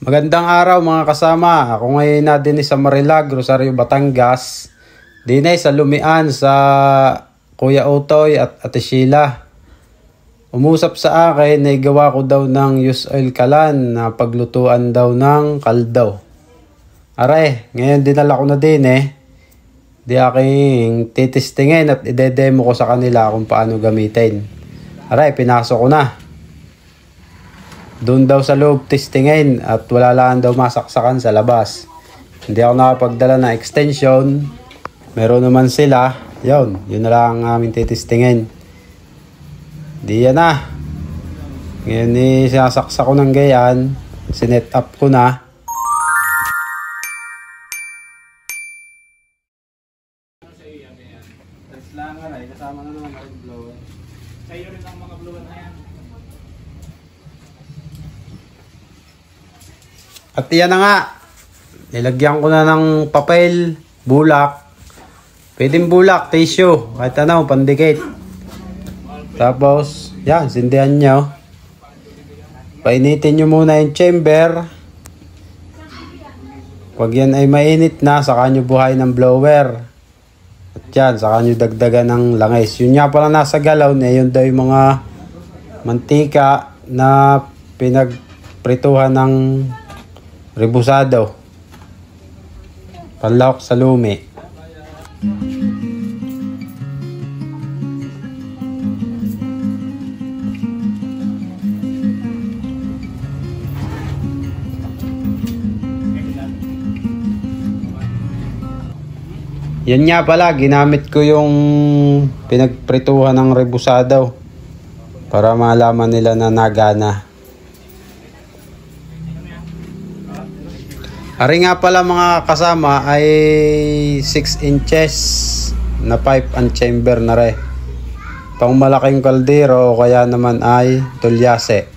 Magandang araw mga kasama. Ako ngayon na din sa Marilag, Rosario, Batangas. Dinay sa Lumian sa Kuya Utoy at Ate Sheila. Umusap sa akin na igawa ko daw ng use oil kalan na paglutuan daw ng kaldaw. Aray, ngayon dinala ko na din Di aking titistingin at idedemo ko sa kanila kung paano gamitin. Aray, pinasok ko na. Doon daw sa loob testingin at wala lang daw masaksakan sa labas. Hindi ako nakapagdala ng extension. Meron naman sila. Yun na lang ang aming titistingin. Di yan na. Ngayon sinasaksa ko ng gayan. Sinet up ko na. Kasama na naman ang blower. Sa'yo rin ang mga blower na yan. At yan na nga, nilagyan ko na ng papel, bulak. Pwedeng bulak, tissue, kahit ano, pandikit. Tapos, yan, sindihan nyo. Painitin nyo muna yung chamber. Pag yan ay mainit na, saka nyo buhay ng blower. At yan, saka nyo dagdagan ng langis. Yun nga pala nasa galaw na yun daw yung mga mantika na pinagprituhan ng rebusado. Panlawak sa lumi. Yan nga pala, ginamit ko yung pinagprituhan ng rebusado para malaman nila na nagana. Ari nga pala mga kasama ay 6 inches na pipe and chamber na rin. Pang malaking kaldero o kaya naman ay tulyase.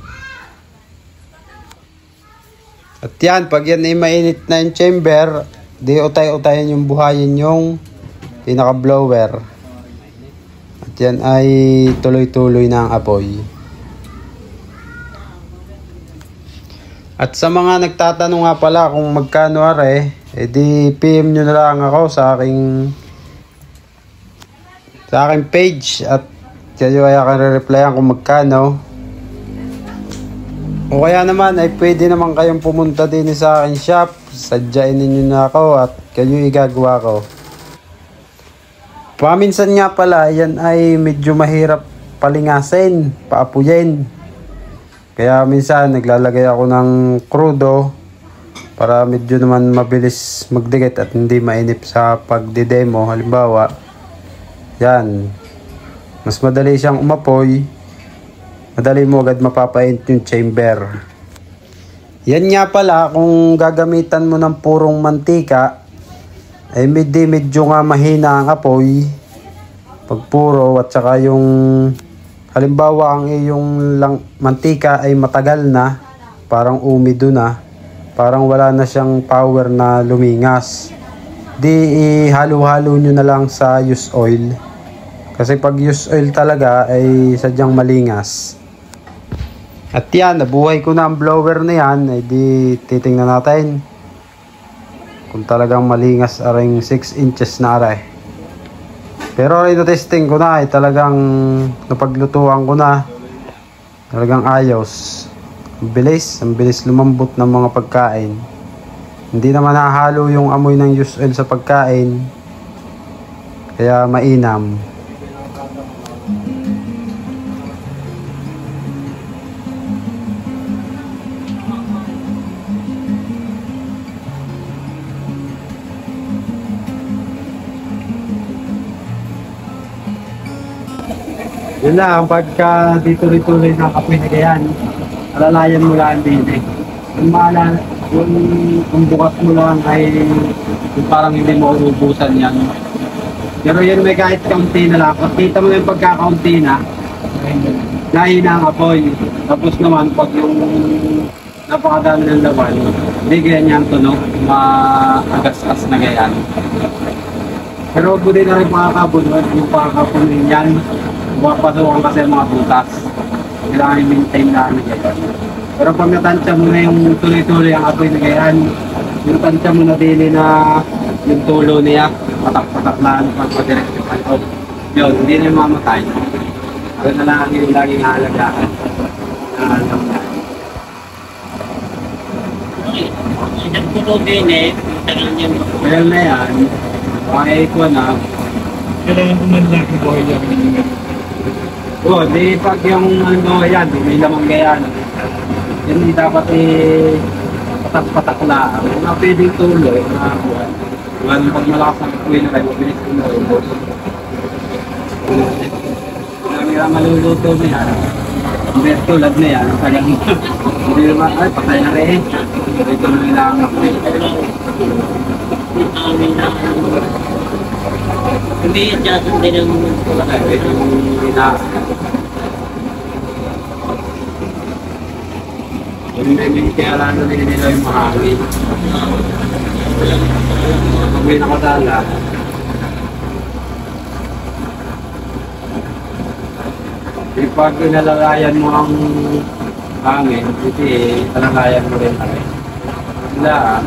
At yan, pag yan ay mainit na yung chamber, di utay-utayin yung buhayin yung pinaka-blower. At yan ay tuloy-tuloy na ang apoy. At sa mga nagtatanong nga pala kung magkano edi PM nyo na lang ako sa aking page at kayo ay aking re-replyan kung magkano. O kaya naman ay pwede naman kayong pumunta din sa aking shop. Sadyain ninyo na ako at kayo igagawa ko. Paminsan nga pala yan ay medyo mahirap palingasin, paapuyin. Kaya minsan naglalagay ako ng krudo para medyo naman mabilis magdikit at hindi mainip sa pagdidemo. Halimbawa, yan, mas madali siyang umapoy, madali mo agad mapapaint yung chamber. Yan nga pala, kung gagamitan mo ng purong mantika, ay medyo nga mahina ang apoy pag puro at saka yung halimbawa ang iyong mantika ay matagal na, parang umido na, parang wala na siyang power na lumingas. Di ihalo-halo nyo na lang sa use oil. Kasi pag use oil talaga ay sadyang malingas. At yan, nabuhay ko na ang blower na yan, ay di titingnan natin kung talagang malingas aring 6 inches na aray. Pero ito testing ko na ay talagang napaglutuan ko na. Talagang ayos. Ang bilis lumambot ng mga pagkain. Hindi naman nahalo yung amoy ng use oil sa pagkain. Kaya mainam. Yun lang, pagka dituloy-tuloy ng apoy na ganyan, alalayan mo lang din Kung bukas mo lang ay yung parang hindi mo ubusan yan. Pero yun may kahit kaunti na lang. Pagkita mo na yung pagkakaunti na, nahina ang apoy. Tapos naman, pag yung napakadami ng laman, hindi ganyan yung tunog, maagas-as na ganyan. Pero huwag mo din na rin pakakabunod, yung pakakapunin yan. Pumapasukan kasi ang mga butas. Kailangan i-maintain na ano yan. Pero pag natansya mo na yung tuloy-tuloy ang apoy na gayaan, yung tansya mo na dili na yung tulo niya, patak-patak na ano pag madirect yung ano. Yun, hindi na yung mamatay. Ako na lang yung laging halagaan. Nagpulo din eh. Tagal niya. Kaya na yan, kahit ko na. Kailangan umanda ang buhay niya. Oo, di pag yung ano yan, may lamang gayaan. Yan di dapat patak-patak lang. Mga pwedeng tuloy, mga buwan. Buwan pag malakas ang kuwi na kayo, mabilis ko na ubos. Kaya nga maluluto na yan. Hindi tulad na yan, kaya hindi naman, ay patay na rin. Ito na lang ako. Hindi yung jason din ang Ito yung ina. Yung kaya lang na nila yung mahangin. Pag may nakadala, pag inalalayan mo ang hangin, hindi talalayan mo rin kami. Sila,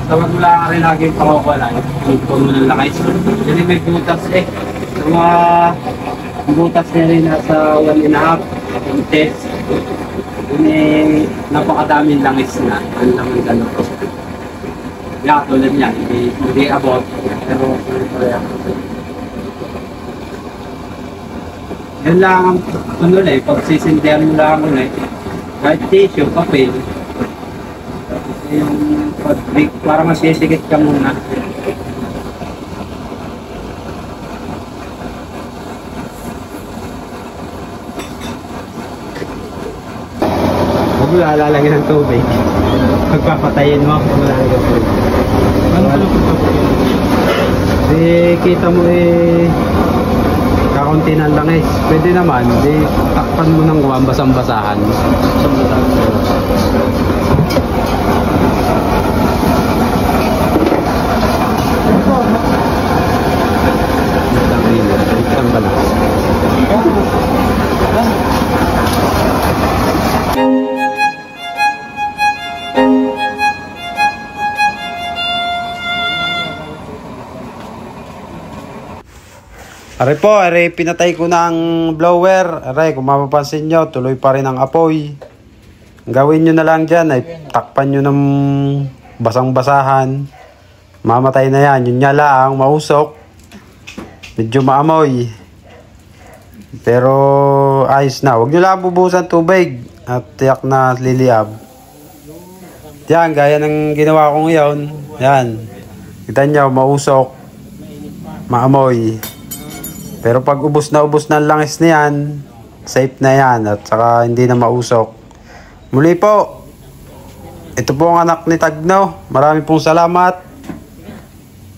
tawag mo lang rin lagi yung pangawala, yung puno ng lakay. Yan may butas eh. Yung mga butas niya rin nasa 1.5 inches. Yun eh, napakadaming langis na. Ano naman gano'n. Kaya tulad niya, hindi abot. Pero yan lang ang ano eh, pag sisindihan mo lang ulit. Kahit tissue, papel. Yung pag-big, para masisikit ka muna. Huwag mo lalagyan ng tubig. Pagpapatayin mo, huwag mo lalagyan ng tubig. Di kita mo eh, kakunti ng langis. Pwede naman, di takpan mo ng guwang basang-basahan. Aray po, aray pinatay ko na ang blower. Aray, kung mapapansin nyo, tuloy pa rin ang apoy. Gawin nyo na lang dyan, ay takpan nyo ng basang-basahan. Mamatay na yan. Yun nga lang, mausok. Medyo maamoy. Pero ayos na. Huwag nyo lang bubusan tubig. At tiyak na liliab. Yan, gaya ng ginawa ko ngayon. Yan. Kita nyo, mausok. Maamoy. Pero pag ubos na ang langis niyan, safe na yan at saka hindi na mausok. Muli po, ito po ang anak ni Tagno. Marami pong salamat.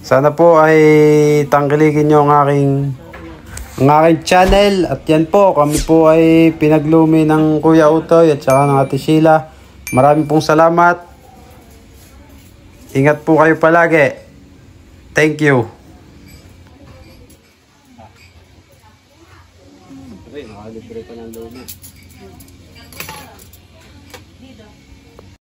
Sana po ay tangkilikin nyo ang aking channel. At yan po, kami po ay pinaglumi ng Kuya Utoy at saka ng Ate Sheila. Marami pong salamat. Ingat po kayo palagi. Thank you.